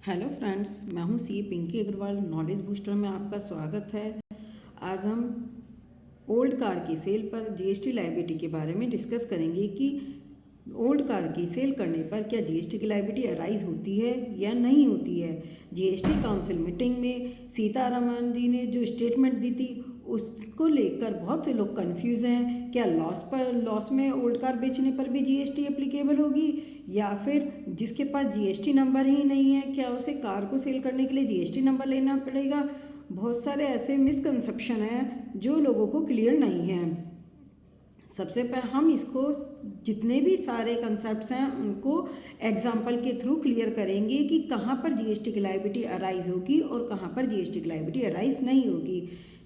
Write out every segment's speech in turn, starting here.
Hello friends, मैं हूं सी Pinky Agarwal. Knowledge booster में आपका स्वागत है। आज हम ओल्ड कार की सेल पर जीएसटी लायबिलिटी के बारे में डिस्कस करेंगे कि ओल्ड कार की सेल करने पर क्या जीएसटी की लायबिलिटी अराइज होती है या नहीं होती है। जीएसटी काउंसिल मीटिंग में सीतारमण जी ने जो स्टेटमेंट दी थी उसको लेकर बहुत से लोग कंफ्यूज हैं। क्या लॉस में ओल्ड कार बेचने पर भी जीएसटी एप्लीकेबल होगी, या फिर जिसके पास जीएसटी नंबर ही नहीं है क्या उसे कार को सेल करने के लिए जीएसटी नंबर लेना पड़ेगा। बहुत सारे ऐसे मिसकंसेप्शन हैं जो लोगों को क्लियर नहीं है। सबसे पहले हम इसको जितने भी सारे कंसेप्ट्स हैं उनको एग्जाम्पल के थ्रू क्लियर करेंगे कि कहाँ पर जीएसटी की लायबिलिटी अराइज होगी और कहाँ पर जीएसटी की लायबिलिटी अराइज नहीं होगी।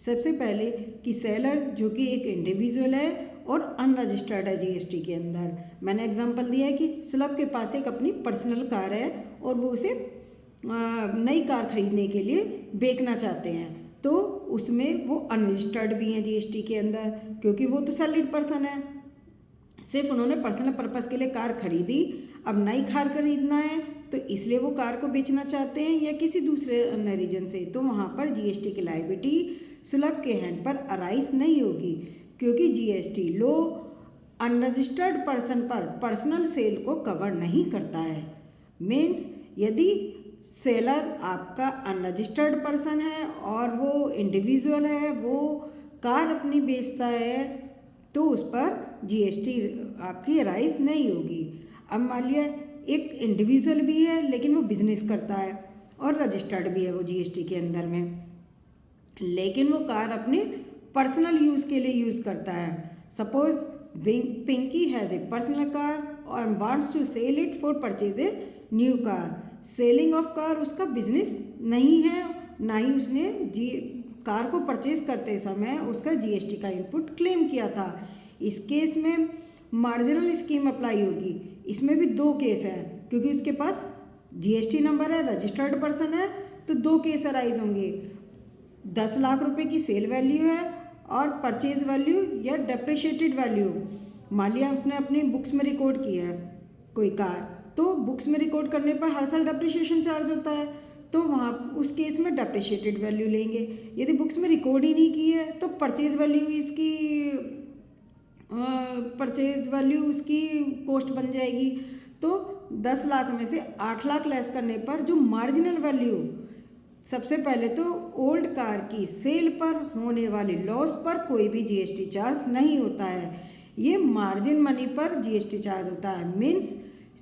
सबसे पहले कि सेलर जो कि एक इंडिविजुअल है और अनरजिस्टर्ड है जीएसटी के अंदर। मैंने एग्जांपल दिया है कि सुलभ के पास एक अपनी पर्सनल कार है और वो उसे नई कार खरीदने के लिए बेचना चाहते हैं, तो उसमें वो अनरजिस्टर्ड भी हैं जीएसटी के अंदर, क्योंकि वो तो सैलरीड पर्सन है। सिर्फ उन्होंने पर्सनल पर्पस के लिए कार खरीदी, अब नई कार खरीदना है तो इसलिए वो कार को बेचना चाहते हैं या किसी दूसरे अन्य रीजन से, तो वहाँ पर जीएसटी की लायबिलिटी सुलभ के हैंड पर अराइज नहीं होगी, क्योंकि जीएसटी लो अनरजिस्टर्ड पर्सन पर पर्सनल सेल को कवर नहीं करता है। मीन्स यदि सेलर आपका अनरजिस्टर्ड पर्सन है और वो इंडिविजुअल है, वो कार अपनी बेचता है, तो उस पर जीएसटी आपकी अराइज नहीं होगी। अब मान लिया एक इंडिविजुअल भी है लेकिन वो बिजनेस करता है और रजिस्टर्ड भी है वो जीएसटी के अंदर में, लेकिन वो कार अपने पर्सनल यूज़ के लिए यूज़ करता है। Suppose Pinky has a personal car और wants to sell it for purchase a new car. Selling of car उसका बिजनेस नहीं है, ना ही उसने कार को परचेज करते समय उसका जीएसटी का इनपुट क्लेम किया था। इस केस में मार्जिनल स्कीम अप्लाई होगी। इसमें भी दो केस हैं, क्योंकि उसके पास जीएसटी नंबर है, रजिस्टर्ड पर्सन है, तो दो केस अराइज होंगे। 10 लाख रुपए की सेल वैल्यू है और परचेज वैल्यू या डेप्रिशिएटेड वैल्यू। मान लिया उसने अपनी बुक्स में रिकॉर्ड किया है कोई कार, तो बुक्स में रिकॉर्ड करने पर हर साल डेप्रिशिएशन चार्ज होता है, तो वहाँ उस केस में डेप्रिशिएटेड वैल्यू लेंगे। यदि बुक्स में रिकॉर्ड ही नहीं की है तो परचेज वैल्यू उसकी कॉस्ट बन जाएगी। तो 10 लाख में से 8 लाख लेस करने पर जो मार्जिनल वैल्यू, सबसे पहले तो ओल्ड कार की सेल पर होने वाले लॉस पर कोई भी जीएसटी चार्ज नहीं होता है, ये मार्जिन मनी पर जीएसटी चार्ज होता है। मीन्स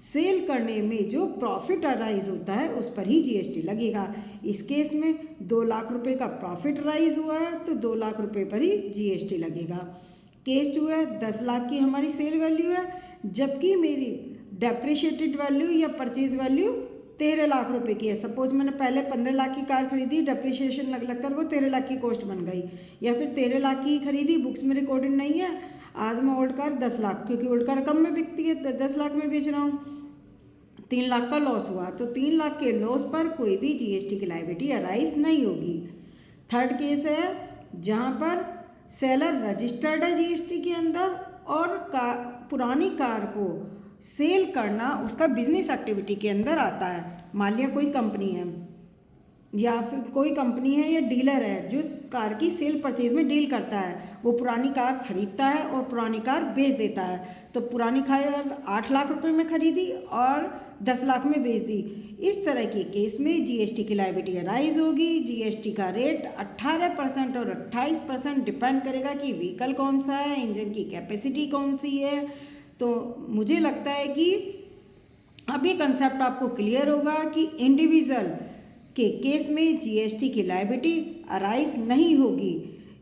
सेल करने में जो प्रॉफिट अराइज होता है उस पर ही जीएसटी लगेगा। इस केस में 2 लाख रुपए का प्रॉफिट अराइज हुआ है तो 2 लाख रुपए पर ही जीएसटी लगेगा। केस 2 है, 10 लाख की हमारी सेल वैल्यू है, जबकि मेरी डेप्रिशिएटेड वैल्यू या परचेज वैल्यू 13 लाख रुपए की है। सपोज मैंने पहले 15 लाख की कार खरीदी, डेप्रिशिएशन लग कर वो 13 लाख की कॉस्ट बन गई, या फिर 13 लाख की खरीदी, बुक्स में रिकॉर्डेड नहीं है, आज मैं ओल्ड कार 10 लाख, क्योंकि ओल्ड कार कम में बिकती है, 10 लाख में बेच रहा हूँ, 3 लाख का लॉस हुआ, तो 3 लाख के लॉस पर कोई भी जीएसटी की लायबिलिटी अराइज नहीं होगी। थर्ड केस है जहाँ पर सेलर रजिस्टर्ड है जीएसटी के अंदर और पुरानी कार को सेल करना उसका बिजनेस एक्टिविटी के अंदर आता है। मान लिया कोई कंपनी है या फिर कोई कंपनी है या डीलर है जो कार की सेल परचेज में डील करता है, वो पुरानी कार खरीदता है और पुरानी कार बेच देता है। तो पुरानी कार 8 लाख रुपए में खरीदी और 10 लाख में बेच दी। इस तरह के केस में जीएसटी की लायबिलिटी अराइज होगी। जीएसटी का रेट 18% और 28% डिपेंड करेगा कि व्हीकल कौन सा है, इंजन की कैपेसिटी कौन सी है। तो मुझे लगता है कि अब ये कंसेप्ट आपको क्लियर होगा कि इंडिविजुअल के केस में जीएसटी की लायबिलिटी अराइज नहीं होगी।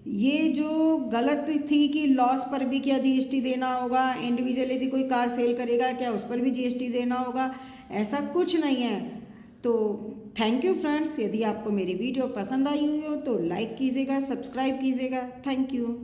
ये जो गलत थी कि लॉस पर भी क्या जीएसटी देना होगा, इंडिविजुअल यदि कोई कार सेल करेगा क्या उस पर भी जीएसटी देना होगा, ऐसा कुछ नहीं है। तो थैंक यू फ्रेंड्स। यदि आपको मेरी वीडियो पसंद आई हुई हो तो लाइक कीजिएगा, सब्सक्राइब कीजिएगा। Thank you.